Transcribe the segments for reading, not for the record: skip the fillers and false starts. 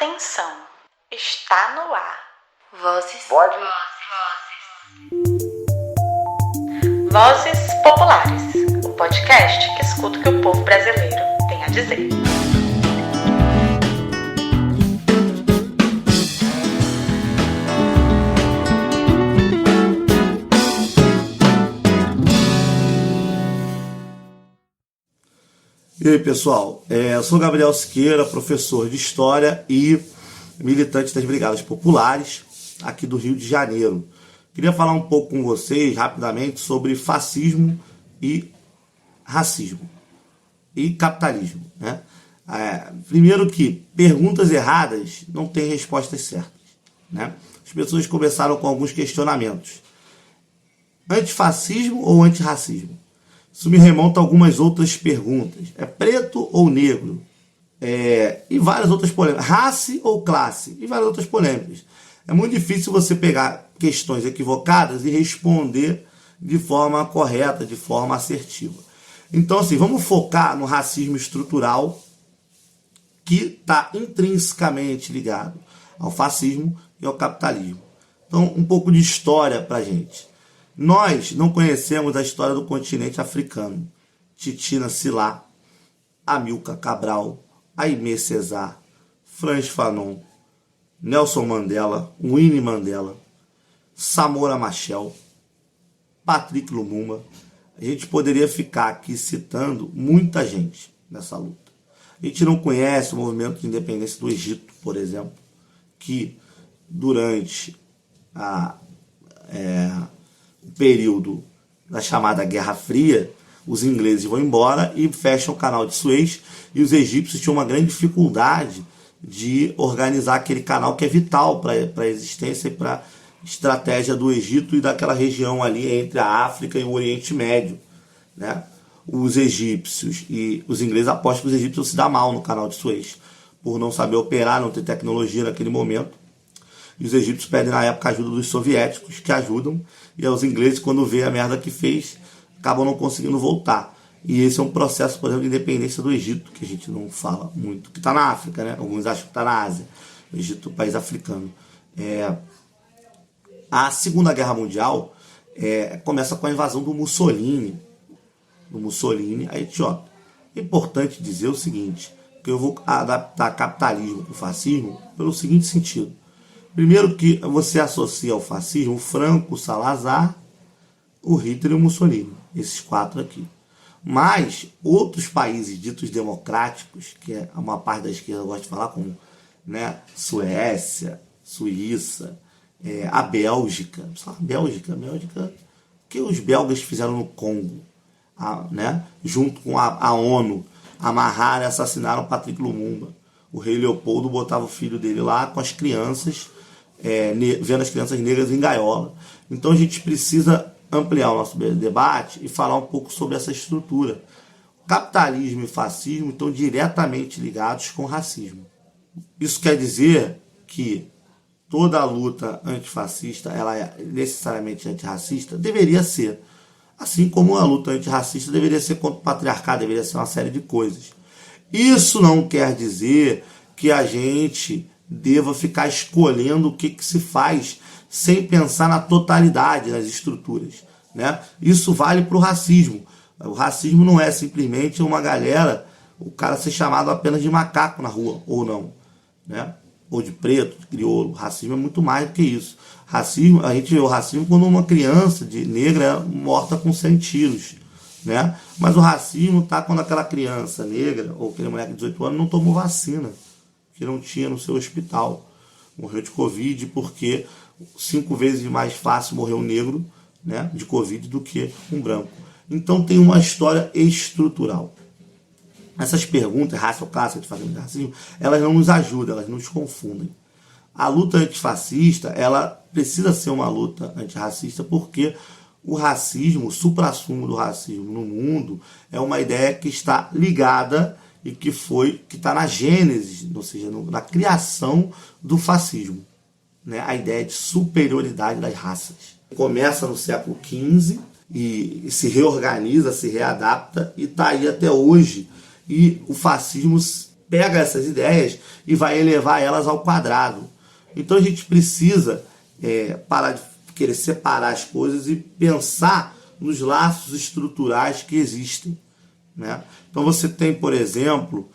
Atenção, está no ar. Vozes Populares, o podcast que escuta o que o povo brasileiro tem a dizer. E aí, pessoal, eu sou Gabriel Siqueira, professor de História e militante das Brigadas Populares aqui do Rio de Janeiro. Queria falar um pouco com vocês, rapidamente, sobre fascismo e racismo e capitalismo, né? Primeiro que perguntas erradas não têm respostas certas, né? As pessoas começaram com alguns questionamentos. Antifascismo ou antirracismo? Isso me remonta a algumas outras perguntas. É preto ou negro? E várias outras polêmicas. Raça ou classe? E várias outras polêmicas. É muito difícil você pegar questões equivocadas e responder de forma correta, de forma assertiva. Então, assim, vamos focar no racismo estrutural, que está intrinsecamente ligado ao fascismo e ao capitalismo. Então, um pouco de história para a gente. Nós não conhecemos a história do continente africano. Titina Silá, Amilcar Cabral, Aimé Césaire, Frantz Fanon, Nelson Mandela, Winnie Mandela, Samora Machel, Patrick Lumumba. A gente poderia ficar aqui citando muita gente nessa luta. A gente não conhece o movimento de independência do Egito, por exemplo, que durante o período da chamada Guerra Fria, os ingleses vão embora e fecham o canal de Suez, e os egípcios tinham uma grande dificuldade de organizar aquele canal que é vital para a existência e para a estratégia do Egito e daquela região ali entre a África e o Oriente Médio, né? Os egípcios e os ingleses apostam que os egípcios se dão mal no canal de Suez, por não saber operar, não ter tecnologia naquele momento. E os egípcios pedem na época a ajuda dos soviéticos, que ajudam, e os ingleses, quando vê a merda que fez, acabam não conseguindo voltar. E esse é um processo, por exemplo, de independência do Egito, que a gente não fala muito, que está na África, né? Alguns acham que está na Ásia. O Egito é um país africano. A Segunda Guerra Mundial começa com a invasão do Mussolini à Etiópia. É importante dizer o seguinte, que eu vou adaptar capitalismo com fascismo pelo seguinte sentido. Primeiro que você associa ao fascismo o Franco, o Salazar, o Hitler e o Mussolini. Esses quatro aqui. Mas outros países ditos democráticos, que é uma parte da esquerda gosta de falar, como, né, Suécia, Suíça, a Bélgica. Bélgica, o que os belgas fizeram no Congo, né, junto com a ONU, amarraram e assassinaram Patrick Lumumba. O rei Leopoldo botava o filho dele lá com as crianças, vendo as crianças negras em gaiola. Então a gente precisa ampliar o nosso debate e falar um pouco sobre essa estrutura. Capitalismo e fascismo estão diretamente ligados com racismo. Isso quer dizer que toda a luta antifascista, ela é necessariamente antirracista? Deveria ser. Assim como a luta antirracista deveria ser contra o patriarcado, deveria ser uma série de coisas. Isso não quer dizer que a gente deva ficar escolhendo o que se faz sem pensar na totalidade, nas estruturas, né? Isso vale para o racismo. O racismo não é simplesmente uma galera, o cara ser chamado apenas de macaco na rua, ou não, né? Ou de preto, de crioulo. Racismo é muito mais do que isso. Racismo, a gente vê o racismo quando uma criança negra é morta com 100 tiros. Né? Mas o racismo está quando aquela criança negra ou aquele moleque de 18 anos não tomou vacina, que não tinha no seu hospital, morreu de Covid, porque 5 vezes mais fácil morrer um negro, né, de Covid do que um branco. Então tem uma história estrutural. Essas perguntas, raça ou classe, antifascismo, racismo, elas não nos ajudam, elas nos confundem. A luta antifascista, ela precisa ser uma luta antirracista porque o racismo, o suprassumo do racismo no mundo é uma ideia que está ligada e que está na gênese, ou seja, na criação do fascismo, né? A ideia de superioridade das raças. Começa no século XV e se reorganiza, se readapta e está aí até hoje. E o fascismo pega essas ideias e vai elevar elas ao quadrado. Então a gente precisa parar de querer separar as coisas e pensar nos laços estruturais que existem, né? Então você tem, por exemplo,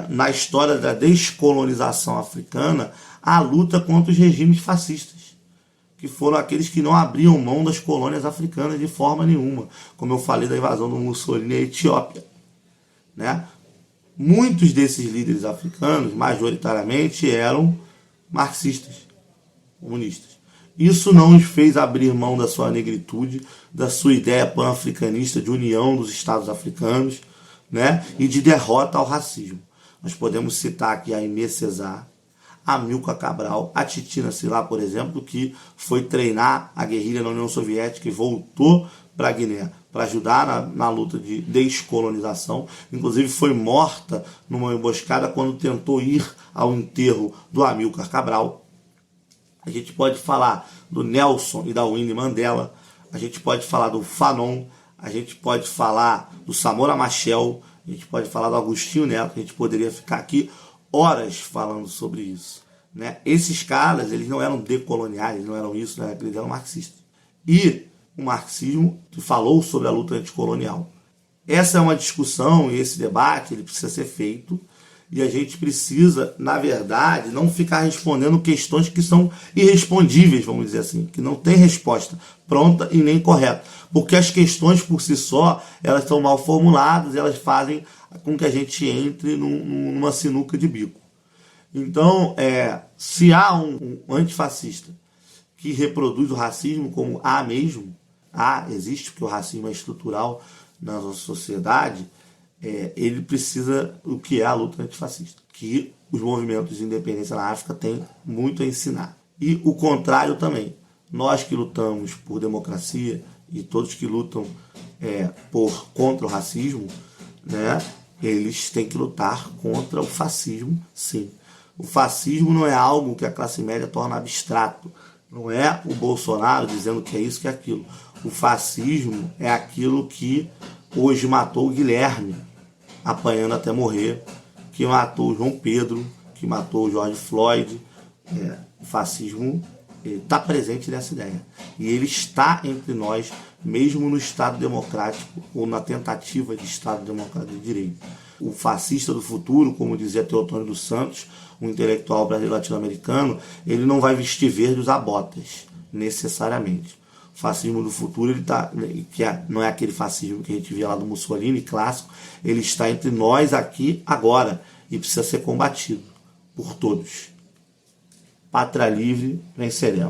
na história da descolonização africana, a luta contra os regimes fascistas, que foram aqueles que não abriam mão das colônias africanas de forma nenhuma, como eu falei da invasão do Mussolini à Etiópia, né? Muitos desses líderes africanos, majoritariamente, eram marxistas, comunistas. Isso não os fez abrir mão da sua negritude, da sua ideia pan-africanista de união dos Estados africanos, né? E de derrota ao racismo. Nós podemos citar aqui a Aimé Césaire, a Amilcar Cabral, a Titina Silá, por exemplo, que foi treinar a guerrilha na União Soviética e voltou para a Guiné para ajudar na luta de descolonização. Inclusive foi morta numa emboscada quando tentou ir ao enterro do Amilcar Cabral. A gente pode falar do Nelson e da Winnie Mandela, a gente pode falar do Fanon, a gente pode falar do Samora Machel, a gente pode falar do Agostinho Neto, a gente poderia ficar aqui horas falando sobre isso, né? Esses caras, eles não eram decoloniais, eles não eram isso, né? Eles eram marxistas. E o marxismo falou sobre a luta anticolonial. Essa é uma discussão e esse debate ele precisa ser feito. E a gente precisa, na verdade, não ficar respondendo questões que são irrespondíveis, vamos dizer assim, que não tem resposta pronta e nem correta. Porque as questões por si só, elas são mal formuladas, elas fazem com que a gente entre numa sinuca de bico. Então, se há um antifascista que reproduz o racismo como há mesmo, existe, porque o racismo é estrutural na nossa sociedade, ele precisa o que é a luta antifascista, que os movimentos de independência na África têm muito a ensinar. E o contrário também. Nós que lutamos por democracia e todos que lutam contra o racismo, né, eles têm que lutar contra o fascismo, sim. O fascismo não é algo que a classe média torna abstrato. Não é o Bolsonaro dizendo que é isso, que é aquilo. O fascismo é aquilo que hoje matou o Guilherme, apanhando até morrer, que matou o João Pedro, que matou o George Floyd. O fascismo está presente nessa ideia. E ele está entre nós, mesmo no Estado democrático ou na tentativa de Estado democrático de direito. O fascista do futuro, como dizia Teotônio dos Santos, um intelectual brasileiro latino-americano, ele não vai vestir verde e usar botas, necessariamente. O fascismo do futuro, não é aquele fascismo que a gente via lá do Mussolini, clássico, ele está entre nós aqui, agora, e precisa ser combatido por todos. Pátria livre, venceremos.